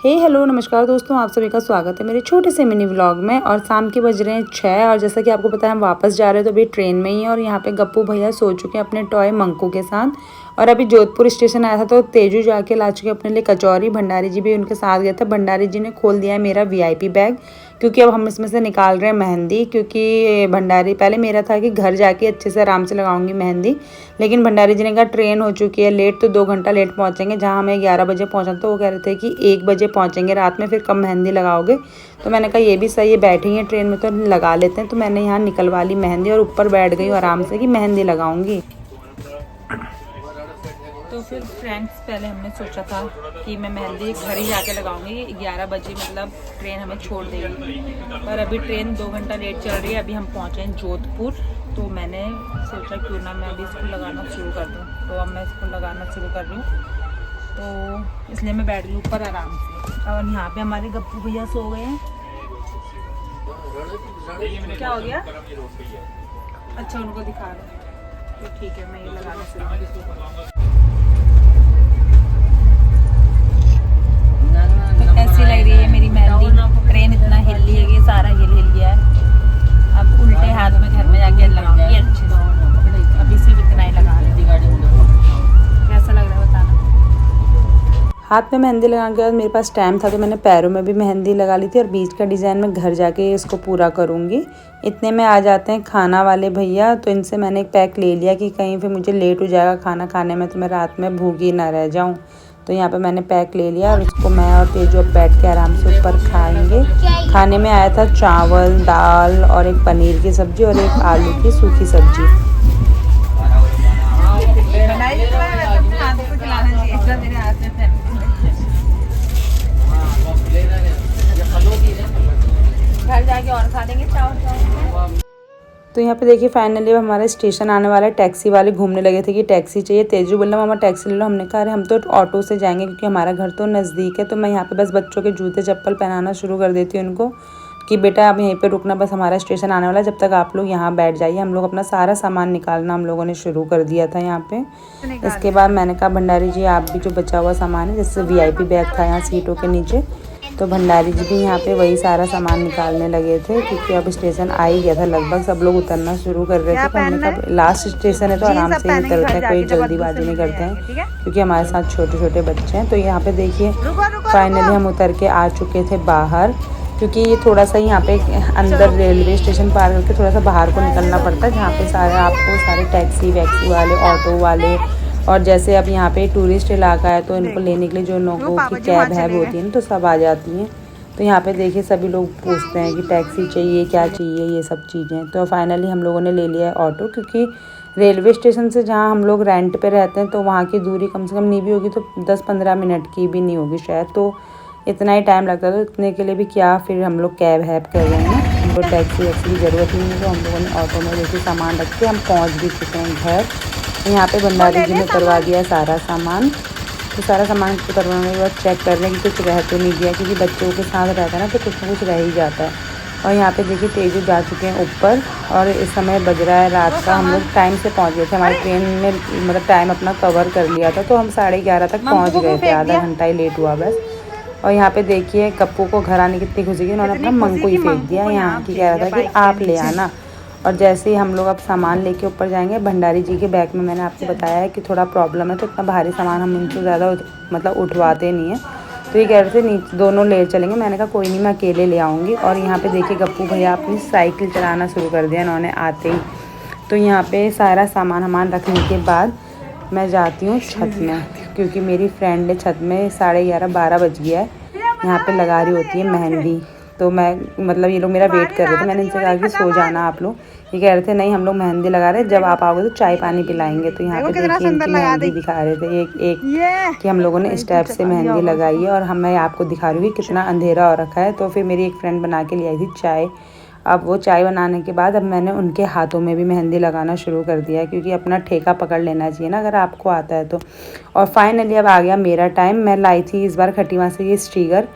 Hello नमस्कार दोस्तों, आप सभी का स्वागत है मेरे छोटे से मिनी व्लॉग में। और शाम के बज रहे हैं 6 और जैसा कि आपको पता है हम वापस जा रहे हैं तो अभी ट्रेन में ही है। और यहाँ पे गप्पू भैया सो चुके हैं अपने टॉय मंकू के साथ। और अभी जोधपुर स्टेशन आया था तो तेजू जाके ला चुके अपने लिए कचौरी। भंडारी जी भी उनके साथ गए थे। भंडारी जी ने खोल दिया है मेरा वीआईपी बैग, क्योंकि अब हम इसमें से निकाल रहे हैं मेहंदी। क्योंकि भंडारी पहले मेरा था कि घर जाके अच्छे से आराम से लगाऊंगी मेहंदी, लेकिन भंडारी जी ने कहा ट्रेन हो चुकी है लेट, तो 2 घंटा लेट पहुंचेंगे। जहां हमें 11 बजे पहुंचना तो वो कह रहे थे कि 1 बजे पहुंचेंगे रात में, फिर कब मेहंदी लगाओगे। तो मैंने कहा ये भी सही है, बैठी हैं ट्रेन में तो लगा लेते हैं। तो मैंने यहाँ निकलवा ली मेहंदी और ऊपर बैठ गई आराम से कि मेहंदी लगाऊंगी। तो फिर फ्रेंड्स, पहले हमने सोचा था कि मैं मेहंदी घर ही जाके लगाऊंगी। 11 बजे मतलब ट्रेन हमें छोड़ देगी, पर अभी ट्रेन 2 घंटा लेट चल रही है। अभी हम पहुँचे हैं जोधपुर, तो मैंने सोचा क्यों ना मैं अभी इसको लगाना शुरू कर दूँ। तो अब मैं इसको लगाना शुरू कर रही हूँ, तो इसलिए मैं बैठ गई ऊपर आराम से। और यहाँ पे हमारे गप्पू भैया सो गए हैं। क्या हो गया? अच्छा, उनको दिखा रहे, तो ठीक है मैं ये लगाना शुरू कर। ऐसी लग रही है मेरी मेहंदी। ट्रेन इतना हिल रही है कि सारा हिल गया है। अब उल्टे हाथ में घर में जाके लगाऊंगी अच्छे से। अभी सिर्फ इतना ही लगा रही हूँ। कैसा लग रहा है बताना। हाथ में मेहंदी लगाने के बाद मेरे पास टाइम था तो मैंने पैरों में भी मेहंदी लगा ली थी। और बीच का डिज़ाइन मैं घर जाके इसको पूरा करूँगी। इतने में आ जाते हैं खाना वाले भैया, तो इनसे मैंने एक पैक ले लिया कि कहीं फिर मुझे लेट हो जाएगा खाना खाने में तो मैं रात में भूखी ना रह जाऊँ। तो यहाँ पे मैंने पैक ले लिया और उसको मैं और तेजू अब बैठ के आराम से ऊपर खाएंगे। खाने में आया था चावल, दाल और एक पनीर की सब्ज़ी और एक आलू की सूखी सब्ज़ी। घर जाके और खा लेंगे चावल। तो यहाँ पे देखिए फाइनली अब हमारा स्टेशन आने वाला है। टैक्सी वाले घूमने लगे थे कि टैक्सी चाहिए। तेजू बोला मामा टैक्सी ले लो। हमने कहा अरे हम तो ऑटो से जाएंगे क्योंकि हमारा घर तो नज़दीक है। तो मैं यहाँ पे बस बच्चों के जूते चप्पल पहनाना शुरू कर देती हूँ उनको कि बेटा आप यहीं पे रुकना, बस हमारा स्टेशन आने वाला है, जब तक आप लोग यहाँ बैठ जाइए। हम लोग अपना सारा सामान निकालना हम लोगों ने शुरू कर दिया था यहाँ पे। इसके बाद मैंने कहा भंडारी जी आप भी जो बचा हुआ सामान है, जैसे वीआईपी बैग था यहाँ सीटों के नीचे, तो भंडारी जी भी यहाँ पे वही सारा सामान निकालने लगे थे क्योंकि अब स्टेशन आ ही गया था लगभग। सब लोग उतरना शुरू कर रहे थे। तो हमने कहा लास्ट स्टेशन है तो आराम से ही उतरते हैं, कोई जल्दीबाजी नहीं करते हैं क्योंकि हमारे साथ छोटे छोटे बच्चे हैं। तो यहाँ पे देखिए फाइनली हम उतर के आ चुके थे बाहर, क्योंकि ये थोड़ा सा यहाँ पे अंदर रेलवे स्टेशन पार करके थोड़ा सा बाहर को निकलना पड़ता है, जहाँ पे सारे आपको सारे टैक्सी वैक्सी वाले, ऑटो वाले, और जैसे अब यहाँ पे टूरिस्ट इलाका है तो इनको लेने के लिए जो लोगों की कैब है होती है ना तो सब आ जाती हैं। तो यहाँ पे देखिए सभी लोग पूछते हैं कि टैक्सी चाहिए, क्या चाहिए, ये सब चीज़ें। तो फाइनली हम लोगों ने ले लिया है ऑटो, क्योंकि रेलवे स्टेशन से जहाँ हम लोग रेंट पे रहते हैं तो वहाँ की दूरी कम से कम नहीं भी होगी तो 10-15 मिनट की भी नहीं होगी शायद, तो इतना ही टाइम लगता है। तो इतने के लिए भी क्या फिर हम लोग कैब हैब कर रहे हैं, हमको टैक्सी वैक्सी की ज़रूरत नहीं है। तो हम लोगों ने ऑटो में देखिए सामान रख के हम पहुँच भी चुके हैं घर। यहाँ पे भंडारी जी ने करवा दिया सारा सामान। तो सारा सामान करवाने के बाद चेक कर रहे हैं कि कुछ रह तो नहीं गया, क्योंकि बच्चों के साथ रहता है ना तो कुछ ना कुछ रह ही जाता है। और यहाँ पे देखिए तेजू जा चुके हैं ऊपर और इस समय बज रहा है रात का। हम लोग टाइम से पहुँच गए थे, हमारी ट्रेन में मतलब टाइम अपना कवर कर लिया था, तो हम 11:30 तक पहुँच गए थे, आधा घंटा ही लेट हुआ बस। और यहाँ पे देखिए गप्पू को घर आने कितनी खुशी की, उन्होंने अपना मंकू ही फेंक दिया यहाँ की, कह रहा था कि आप ले आना। और जैसे ही हम लोग अब सामान लेके ऊपर जाएंगे, भंडारी जी के बैग में मैंने आपको बताया है कि थोड़ा प्रॉब्लम है तो इतना भारी सामान हम इनसे ज़्यादा मतलब उठवाते नहीं हैं। तो ये कह रहे थे नीचे दोनों ले चलेंगे। मैंने कहा कोई नहीं मैं अकेले ले आऊँगी। और यहाँ पे देखिए गप्पू भैया अपनी साइकिल चलाना शुरू कर दिया इन्होंने आते ही। तो यहाँ पे सारा सामान रखने के बाद मैं जाती हूँ छत में, क्योंकि मेरी फ्रेंड ने छत में 11:30-12 बज गया है, यहाँ पे लगा रही होती है मेहंदी। तो मैं मतलब ये लोग मेरा वेट कर रहे थे। मैंने इनसे कहा कि सो जाना आप लोग। ये कह रहे थे नहीं हम लोग मेहंदी लगा रहे हैं, जब आप आओगे तो चाय पानी पिलाएंगे। तो यहाँ पे देखिए इनकी मेहंदी दिखा रहे थे एक कि हम लोगों ने इस टाइप से मेहंदी लगाई है। और मैं आपको दिखा रही हूँ कि कितना अंधेरा हो रखा है। तो फिर मेरी एक फ्रेंड बना के ले आई थी चाय। अब वो चाय बनाने के बाद अब मैंने उनके हाथों में भी मेहंदी लगाना शुरू कर दिया, क्योंकि अपना ठेका पकड़ लेना चाहिए ना अगर आपको आता है तो। और फाइनली अब आ गया मेरा टाइम। मैं लाई थी इस बार खटीमा से ये स्टिकर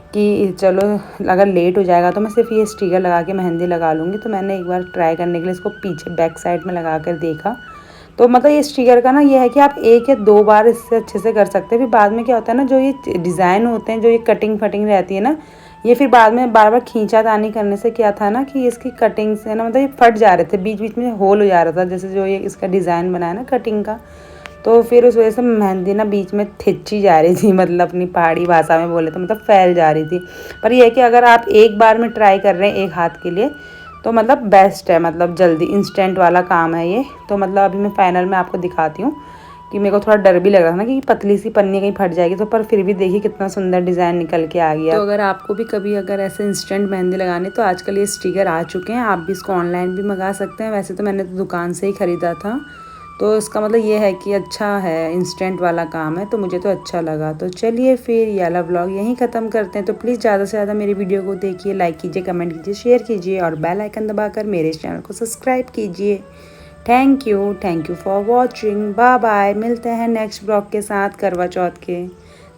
कि चलो अगर लेट हो जाएगा तो मैं सिर्फ ये स्टिकर लगा के मेहंदी लगा लूँगी। तो मैंने एक बार ट्राई करने के लिए इसको पीछे बैक साइड में लगा कर देखा, तो मतलब ये स्टिकर का ना ये है कि आप 1 या 2 बार इससे अच्छे से कर सकते हैं। फिर बाद में क्या होता है ना, जो ये डिज़ाइन होते हैं, जो ये कटिंग फटिंग रहती है ना, ये फिर बाद में बार बार खींचातानी करने से क्या था ना कि इसकी कटिंग से ना मतलब ये फट जा रहे थे, बीच बीच में होल हो जा रहा था, जैसे जो ये इसका डिज़ाइन बना है ना कटिंग का। तो फिर उस वजह से मेहंदी ना बीच में थिच्ची जा रही थी, मतलब अपनी पहाड़ी भाषा में बोले तो मतलब फैल जा रही थी। पर यह है कि अगर आप एक बार में ट्राई कर रहे हैं एक हाथ के लिए तो मतलब बेस्ट है, मतलब जल्दी इंस्टेंट वाला काम है ये। तो मतलब अभी मैं फाइनल में आपको दिखाती हूँ कि मेरे को थोड़ा डर भी लग रहा था ना कि पतली सी पन्नी कहीं फट जाएगी, तो पर फिर भी देखिए कितना सुंदर डिज़ाइन निकल के आ गया। तो अगर आपको भी कभी अगर ऐसे इंस्टेंट मेहंदी लगानी, तो आजकल ये स्टिकर आ चुके हैं, आप भी इसको ऑनलाइन भी मंगा सकते हैं। वैसे तो मैंने तो दुकान से ही ख़रीदा था, तो इसका मतलब ये है कि अच्छा है, इंस्टेंट वाला काम है, तो मुझे तो अच्छा लगा। तो चलिए फिर ये वाला व्लॉग यहीं ख़त्म करते हैं। तो प्लीज़ ज़्यादा से ज़्यादा मेरी वीडियो को देखिए, लाइक कीजिए, कमेंट कीजिए, शेयर कीजिए और बेल आइकन दबाकर मेरे इस चैनल को सब्सक्राइब कीजिए। Thank you for watching. Bye bye, मिलते हैं नेक्स्ट ब्लॉग के साथ करवा चौथ के।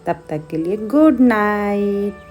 तब तक के लिए गुड नाइट।